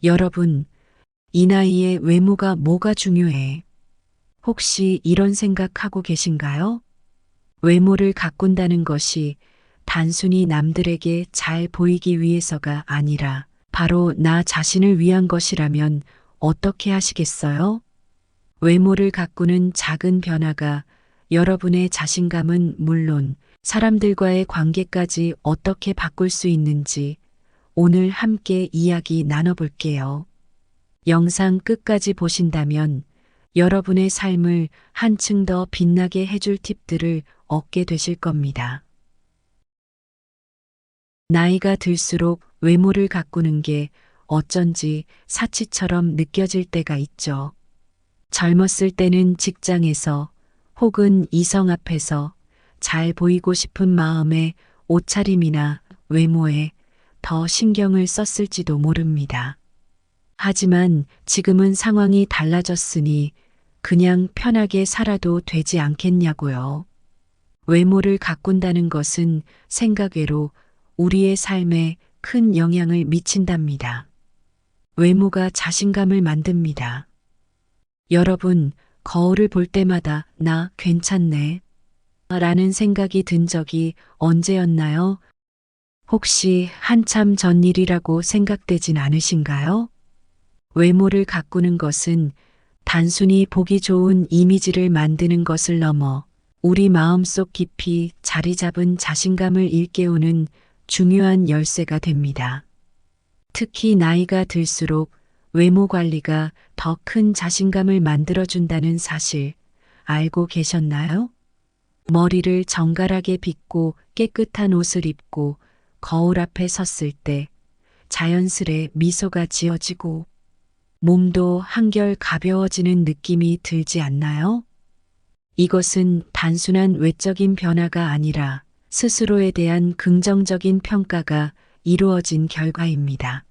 여러분, 이 나이에 외모가 뭐가 중요해? 혹시 이런 생각하고 계신가요? 외모를 가꾼다는 것이 단순히 남들에게 잘 보이기 위해서가 아니라 바로 나 자신을 위한 것이라면 어떻게 하시겠어요? 외모를 가꾸는 작은 변화가 여러분의 자신감은 물론 사람들과의 관계까지 어떻게 바꿀 수 있는지 오늘 함께 이야기 나눠볼게요. 영상 끝까지 보신다면 여러분의 삶을 한층 더 빛나게 해줄 팁들을 얻게 되실 겁니다. 나이가 들수록 외모를 가꾸는 게 어쩐지 사치처럼 느껴질 때가 있죠. 젊었을 때는 직장에서 혹은 이성 앞에서 잘 보이고 싶은 마음에 옷차림이나 외모에 더 신경을 썼을지도 모릅니다. 하지만 지금은 상황이 달라졌으니 그냥 편하게 살아도 되지 않겠냐고요. 외모를 가꾼다는 것은 생각 외로 우리의 삶에 큰 영향을 미친답니다. 외모가 자신감을 만듭니다. 여러분, 거울을 볼 때마다 나 괜찮네 라는 생각이 든 적이 언제였나요? 혹시 한참 전 일이라고 생각되진 않으신가요? 외모를 가꾸는 것은 단순히 보기 좋은 이미지를 만드는 것을 넘어 우리 마음속 깊이 자리 잡은 자신감을 일깨우는 중요한 열쇠가 됩니다. 특히 나이가 들수록 외모 관리가 더 큰 자신감을 만들어준다는 사실 알고 계셨나요? 머리를 정갈하게 빗고 깨끗한 옷을 입고 거울 앞에 섰을 때 자연스레 미소가 지어지고 몸도 한결 가벼워지는 느낌이 들지 않나요? 이것은 단순한 외적인 변화가 아니라 스스로에 대한 긍정적인 평가가 이루어진 결과입니다.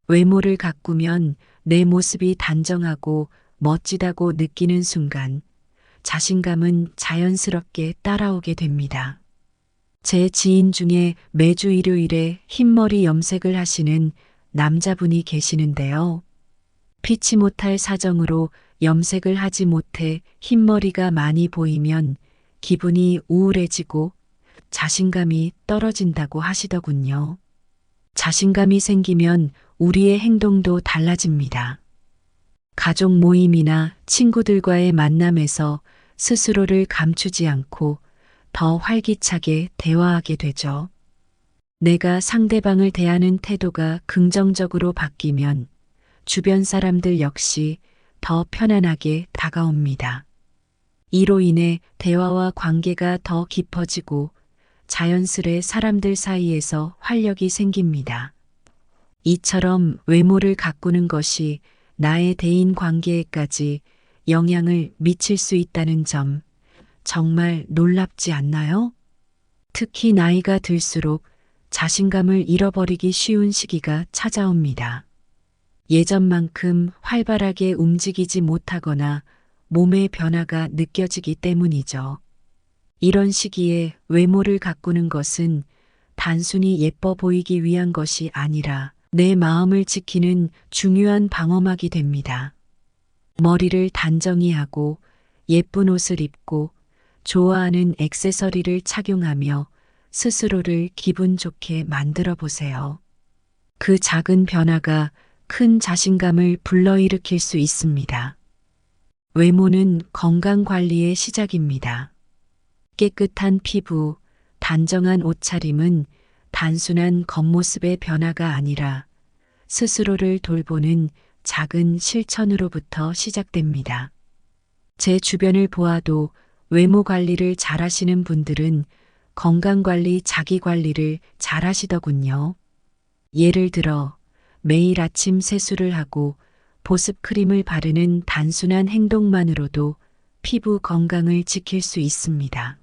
외모를 가꾸면 내 모습이 단정하고 멋지다고 느끼는 순간 자신감은 자연스럽게 따라오게 됩니다. 제 지인 중에 매주 일요일에 흰머리 염색을 하시는 남자분이 계시는데요. 피치 못할 사정으로 염색을 하지 못해 흰머리가 많이 보이면 기분이 우울해지고 자신감이 떨어진다고 하시더군요. 자신감이 생기면 우리의 행동도 달라집니다. 가족 모임이나 친구들과의 만남에서 스스로를 감추지 않고 더 활기차게 대화하게 되죠. 내가 상대방을 대하는 태도가 긍정적으로 바뀌면 주변 사람들 역시 더 편안하게 다가옵니다. 이로 인해 대화와 관계가 더 깊어지고 자연스레 사람들 사이에서 활력이 생깁니다. 이처럼 외모를 가꾸는 것이 나의 대인 관계에까지 영향을 미칠 수 있다는 점 정말 놀랍지 않나요? 특히 나이가 들수록 자신감을 잃어버리기 쉬운 시기가 찾아옵니다. 예전만큼 활발하게 움직이지 못하거나 몸의 변화가 느껴지기 때문이죠. 이런 시기에 외모를 가꾸는 것은 단순히 예뻐 보이기 위한 것이 아니라 내 마음을 지키는 중요한 방어막이 됩니다. 머리를 단정히 하고 예쁜 옷을 입고 좋아하는 액세서리를 착용하며 스스로를 기분 좋게 만들어 보세요. 그 작은 변화가 큰 자신감을 불러일으킬 수 있습니다. 외모는 건강 관리의 시작입니다. 깨끗한 피부, 단정한 옷차림은 단순한 겉모습의 변화가 아니라 스스로를 돌보는 작은 실천으로부터 시작됩니다. 제 주변을 보아도 외모 관리를 잘하시는 분들은 건강 관리, 자기 관리를 잘하시더군요. 예를 들어 매일 아침 세수를 하고 보습 크림을 바르는 단순한 행동만으로도 피부 건강을 지킬 수 있습니다.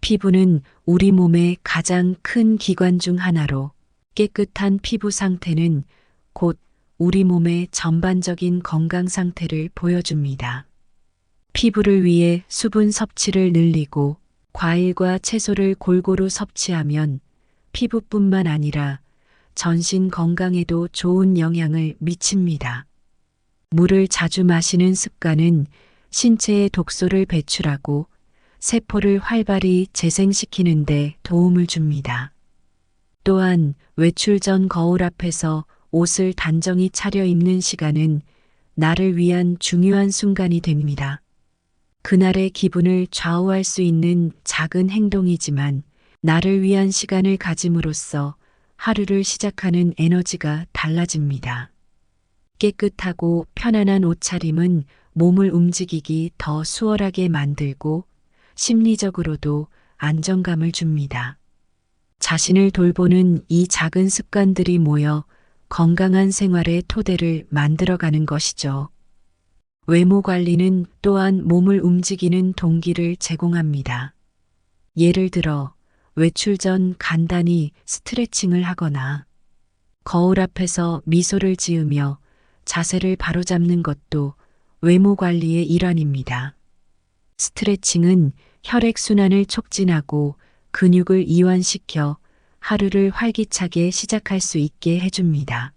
피부는 우리 몸의 가장 큰 기관 중 하나로 깨끗한 피부 상태는 곧 우리 몸의 전반적인 건강 상태를 보여줍니다. 피부를 위해 수분 섭취를 늘리고 과일과 채소를 골고루 섭취하면 피부뿐만 아니라 전신 건강에도 좋은 영향을 미칩니다. 물을 자주 마시는 습관은 신체에 독소를 배출하고 세포를 활발히 재생시키는 데 도움을 줍니다. 또한 외출 전 거울 앞에서 옷을 단정히 차려입는 시간은 나를 위한 중요한 순간이 됩니다. 그날의 기분을 좌우할 수 있는 작은 행동이지만 나를 위한 시간을 가짐으로써 하루를 시작하는 에너지가 달라집니다. 깨끗하고 편안한 옷차림은 몸을 움직이기 더 수월하게 만들고 심리적으로도 안정감을 줍니다. 자신을 돌보는 이 작은 습관들이 모여 건강한 생활의 토대를 만들어가는 것이죠. 외모 관리는 또한 몸을 움직이는 동기를 제공합니다. 예를 들어 외출 전 간단히 스트레칭을 하거나 거울 앞에서 미소를 지으며 자세를 바로잡는 것도 외모 관리의 일환입니다. 스트레칭은 혈액순환을 촉진하고 근육을 이완시켜 하루를 활기차게 시작할 수 있게 해줍니다.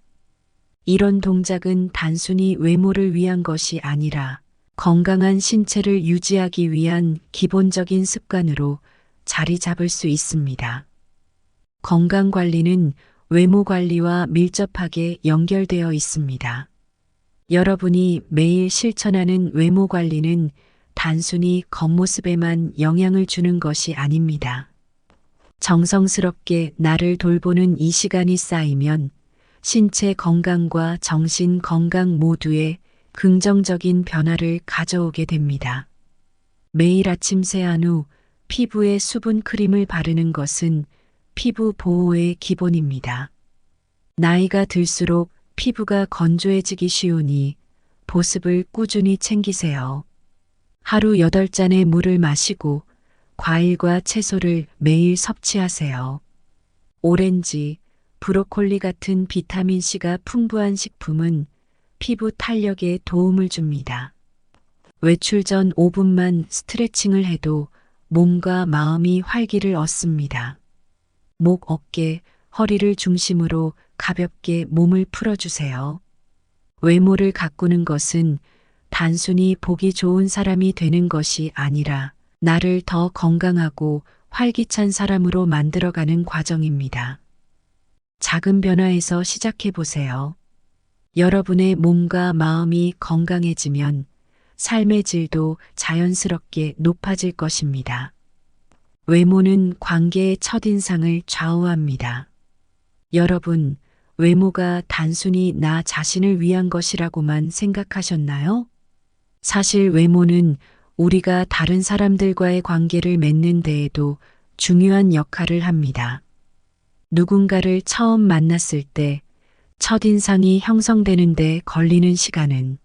이런 동작은 단순히 외모를 위한 것이 아니라 건강한 신체를 유지하기 위한 기본적인 습관으로 자리 잡을 수 있습니다. 건강 관리는 외모 관리와 밀접하게 연결되어 있습니다. 여러분이 매일 실천하는 외모 관리는 단순히 겉모습에만 영향을 주는 것이 아닙니다. 정성스럽게 나를 돌보는 이 시간이 쌓이면 신체 건강과 정신 건강 모두에 긍정적인 변화를 가져오게 됩니다. 매일 아침 세안 후 피부에 수분 크림을 바르는 것은 피부 보호의 기본입니다. 나이가 들수록 피부가 건조해지기 쉬우니 보습을 꾸준히 챙기세요. 하루 8잔의 물을 마시고 과일과 채소를 매일 섭취하세요. 오렌지, 브로콜리 같은 비타민C가 풍부한 식품은 피부 탄력에 도움을 줍니다. 외출 전 5분만 스트레칭을 해도 몸과 마음이 활기를 얻습니다. 목, 어깨, 허리를 중심으로 가볍게 몸을 풀어주세요. 외모를 가꾸는 것은 단순히 보기 좋은 사람이 되는 것이 아니라 나를 더 건강하고 활기찬 사람으로 만들어가는 과정입니다. 작은 변화에서 시작해 보세요. 여러분의 몸과 마음이 건강해지면 삶의 질도 자연스럽게 높아질 것입니다. 외모는 관계의 첫인상을 좌우합니다. 여러분, 외모가 단순히 나 자신을 위한 것이라고만 생각하셨나요? 사실 외모는 우리가 다른 사람들과의 관계를 맺는 데에도 중요한 역할을 합니다. 누군가를 처음 만났을 때 첫인상이 형성되는 데 걸리는 시간은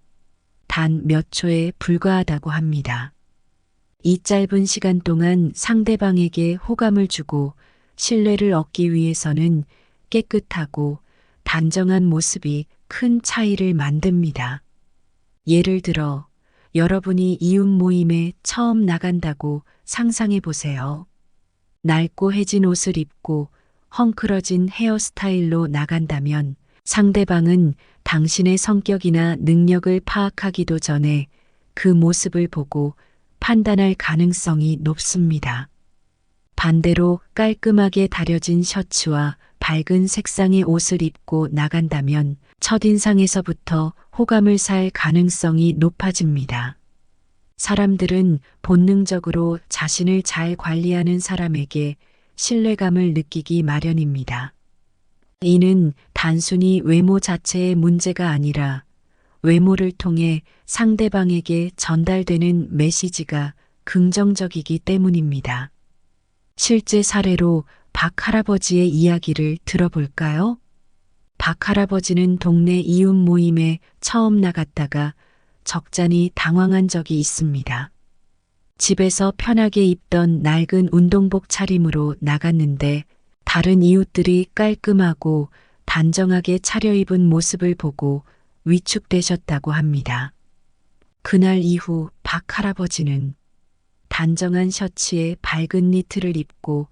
단 몇 초에 불과하다고 합니다. 이 짧은 시간 동안 상대방에게 호감을 주고 신뢰를 얻기 위해서는 깨끗하고 단정한 모습이 큰 차이를 만듭니다. 예를 들어 여러분이 이웃 모임에 처음 나간다고 상상해 보세요. 낡고 해진 옷을 입고 헝클어진 헤어스타일로 나간다면 상대방은 당신의 성격이나 능력을 파악하기도 전에 그 모습을 보고 판단할 가능성이 높습니다. 반대로 깔끔하게 다려진 셔츠와 밝은 색상의 옷을 입고 나간다면 첫인상에서부터 호감을 살 가능성이 높아집니다. 사람들은 본능적으로 자신을 잘 관리하는 사람에게 신뢰감을 느끼기 마련입니다. 이는 단순히 외모 자체의 문제가 아니라 외모를 통해 상대방에게 전달되는 메시지가 긍정적이기 때문입니다. 실제 사례로 박 할아버지의 이야기를 들어볼까요? 박 할아버지는 동네 이웃 모임에 처음 나갔다가 적잖이 당황한 적이 있습니다. 집에서 편하게 입던 낡은 운동복 차림으로 나갔는데 다른 이웃들이 깔끔하고 단정하게 차려입은 모습을 보고 위축되셨다고 합니다. 그날 이후 박 할아버지는 단정한 셔츠에 밝은 니트를 입고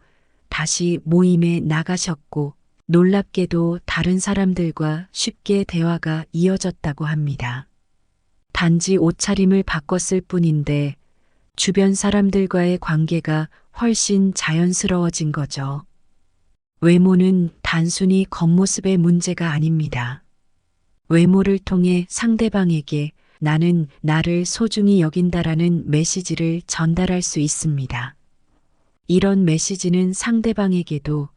다시 모임에 나가셨고 놀랍게도 다른 사람들과 쉽게 대화가 이어졌다고 합니다. 단지 옷차림을 바꿨을 뿐인데 주변 사람들과의 관계가 훨씬 자연스러워진 거죠. 외모는 단순히 겉모습의 문제가 아닙니다. 외모를 통해 상대방에게 나는 나를 소중히 여긴다라는 메시지를 전달할 수 있습니다. 이런 메시지는 상대방에게도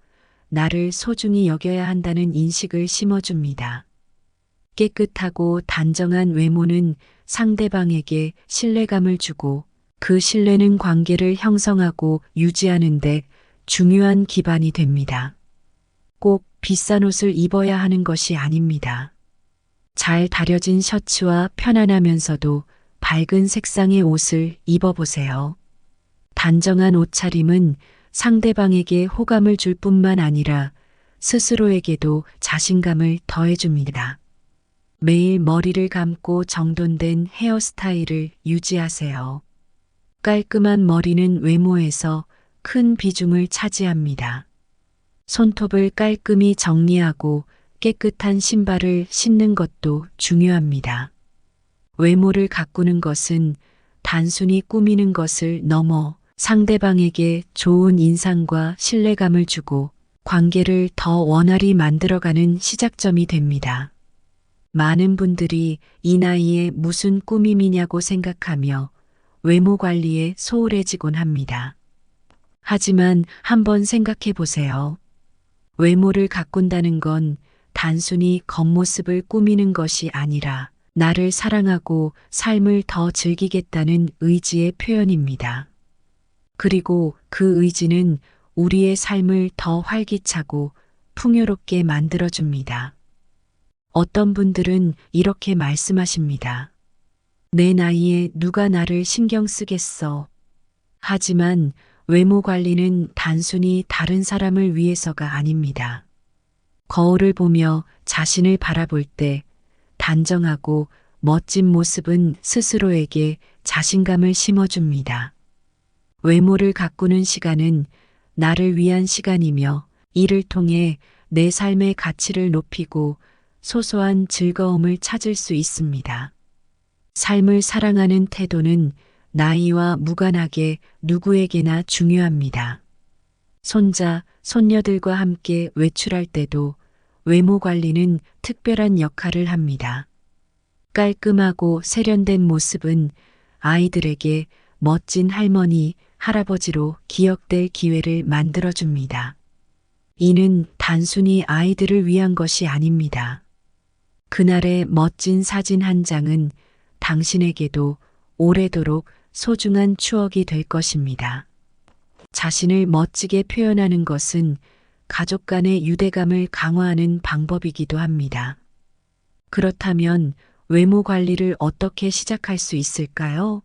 나를 소중히 여겨야 한다는 인식을 심어줍니다. 깨끗하고 단정한 외모는 상대방에게 신뢰감을 주고 그 신뢰는 관계를 형성하고 유지하는 데 중요한 기반이 됩니다. 꼭 비싼 옷을 입어야 하는 것이 아닙니다. 잘 다려진 셔츠와 편안하면서도 밝은 색상의 옷을 입어보세요. 단정한 옷차림은 상대방에게 호감을 줄 뿐만 아니라 스스로에게도 자신감을 더해줍니다. 매일 머리를 감고 정돈된 헤어스타일을 유지하세요. 깔끔한 머리는 외모에서 큰 비중을 차지합니다. 손톱을 깔끔히 정리하고 깨끗한 신발을 신는 것도 중요합니다. 외모를 가꾸는 것은 단순히 꾸미는 것을 넘어 상대방에게 좋은 인상과 신뢰감을 주고 관계를 더 원활히 만들어가는 시작점이 됩니다. 많은 분들이 이 나이에 무슨 꾸밈이냐고 생각하며 외모 관리에 소홀해지곤 합니다. 하지만 한번 생각해 보세요. 외모를 가꾼다는 건 단순히 겉모습을 꾸미는 것이 아니라 나를 사랑하고 삶을 더 즐기겠다는 의지의 표현입니다. 그리고 그 의지는 우리의 삶을 더 활기차고 풍요롭게 만들어줍니다. 어떤 분들은 이렇게 말씀하십니다. 내 나이에 누가 나를 신경 쓰겠어. 하지만 외모 관리는 단순히 다른 사람을 위해서가 아닙니다. 거울을 보며 자신을 바라볼 때 단정하고 멋진 모습은 스스로에게 자신감을 심어줍니다. 외모를 가꾸는 시간은 나를 위한 시간이며 이를 통해 내 삶의 가치를 높이고 소소한 즐거움을 찾을 수 있습니다. 삶을 사랑하는 태도는 나이와 무관하게 누구에게나 중요합니다. 손자, 손녀들과 함께 외출할 때도 외모 관리는 특별한 역할을 합니다. 깔끔하고 세련된 모습은 아이들에게 멋진 할머니, 할아버지로 기억될 기회를 만들어줍니다. 이는 단순히 아이들을 위한 것이 아닙니다. 그날의 멋진 사진 한 장은 당신에게도 오래도록 소중한 추억이 될 것입니다. 자신을 멋지게 표현하는 것은 가족 간의 유대감을 강화하는 방법이기도 합니다. 그렇다면 외모 관리를 어떻게 시작할 수 있을까요?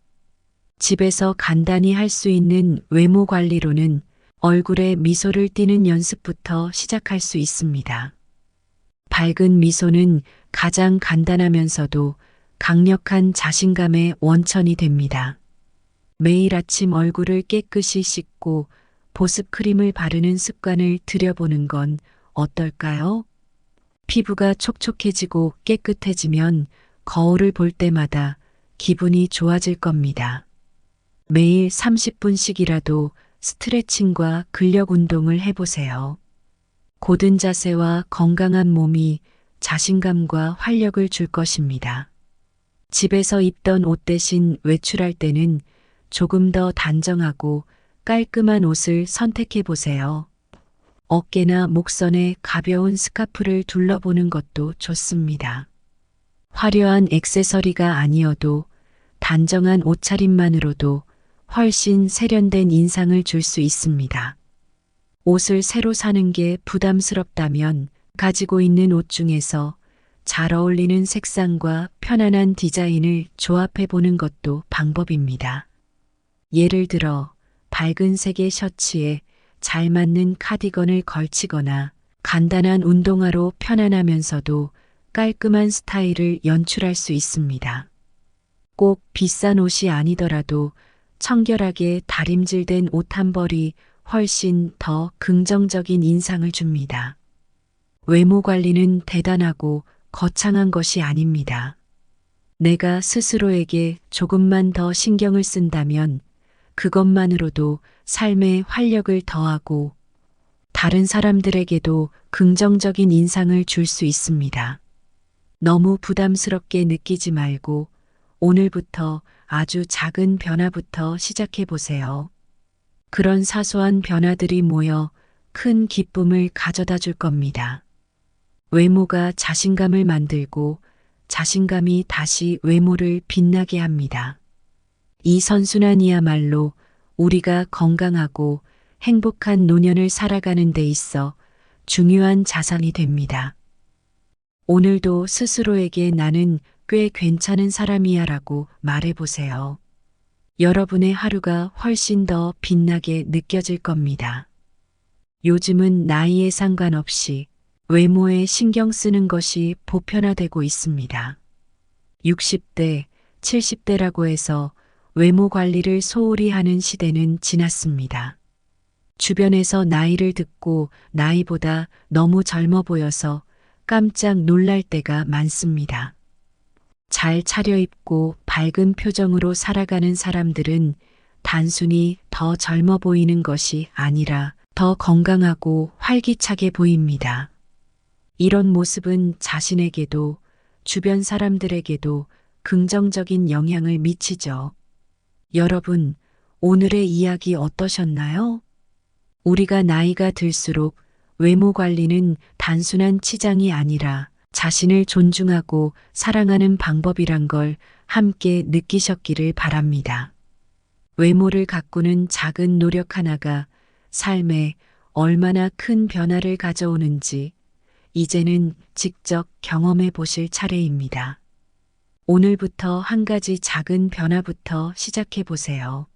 집에서 간단히 할 수 있는 외모 관리로는 얼굴에 미소를 띠는 연습부터 시작할 수 있습니다. 밝은 미소는 가장 간단하면서도 강력한 자신감의 원천이 됩니다. 매일 아침 얼굴을 깨끗이 씻고 보습 크림을 바르는 습관을 들여보는 건 어떨까요? 피부가 촉촉해지고 깨끗해지면 거울을 볼 때마다 기분이 좋아질 겁니다. 매일 30분씩이라도 스트레칭과 근력 운동을 해보세요. 고든 자세와 건강한 몸이 자신감과 활력을 줄 것입니다. 집에서 입던 옷 대신 외출할 때는 조금 더 단정하고 깔끔한 옷을 선택해 보세요. 어깨나 목선에 가벼운 스카프를 둘러보는 것도 좋습니다. 화려한 액세서리가 아니어도 단정한 옷차림만으로도 훨씬 세련된 인상을 줄 수 있습니다. 옷을 새로 사는 게 부담스럽다면 가지고 있는 옷 중에서 잘 어울리는 색상과 편안한 디자인을 조합해 보는 것도 방법입니다. 예를 들어 밝은 색의 셔츠에 잘 맞는 카디건을 걸치거나 간단한 운동화로 편안하면서도 깔끔한 스타일을 연출할 수 있습니다. 꼭 비싼 옷이 아니더라도 청결하게 다림질된 옷 한 벌이 훨씬 더 긍정적인 인상을 줍니다. 외모 관리는 대단하고 거창한 것이 아닙니다. 내가 스스로에게 조금만 더 신경을 쓴다면 그것만으로도 삶에 활력을 더하고 다른 사람들에게도 긍정적인 인상을 줄 수 있습니다. 너무 부담스럽게 느끼지 말고 오늘부터 아주 작은 변화부터 시작해 보세요. 그런 사소한 변화들이 모여 큰 기쁨을 가져다 줄 겁니다. 외모가 자신감을 만들고 자신감이 다시 외모를 빛나게 합니다. 이 선순환이야말로 우리가 건강하고 행복한 노년을 살아가는 데 있어 중요한 자산이 됩니다. 오늘도 스스로에게 나는 꽤 괜찮은 사람이야 라고 말해보세요. 여러분의 하루가 훨씬 더 빛나게 느껴질 겁니다. 요즘은 나이에 상관없이 외모에 신경 쓰는 것이 보편화되고 있습니다. 60대, 70대라고 해서 외모 관리를 소홀히 하는 시대는 지났습니다. 주변에서 나이를 듣고 나이보다 너무 젊어 보여서 깜짝 놀랄 때가 많습니다. 잘 차려입고 밝은 표정으로 살아가는 사람들은 단순히 더 젊어 보이는 것이 아니라 더 건강하고 활기차게 보입니다. 이런 모습은 자신에게도 주변 사람들에게도 긍정적인 영향을 미치죠. 여러분, 오늘의 이야기 어떠셨나요? 우리가 나이가 들수록 외모 관리는 단순한 치장이 아니라 자신을 존중하고 사랑하는 방법이란 걸 함께 느끼셨기를 바랍니다. 외모를 가꾸는 작은 노력 하나가 삶에 얼마나 큰 변화를 가져오는지 이제는 직접 경험해 보실 차례입니다. 오늘부터 한 가지 작은 변화부터 시작해 보세요.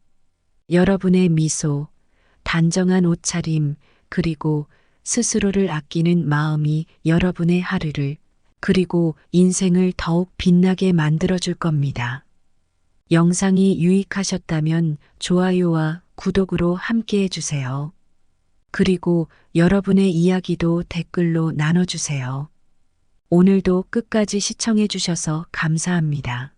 여러분의 미소, 단정한 옷차림, 그리고 스스로를 아끼는 마음이 여러분의 하루를 그리고 인생을 더욱 빛나게 만들어줄 겁니다. 영상이 유익하셨다면 좋아요와 구독으로 함께 해주세요. 그리고 여러분의 이야기도 댓글로 나눠주세요. 오늘도 끝까지 시청해주셔서 감사합니다.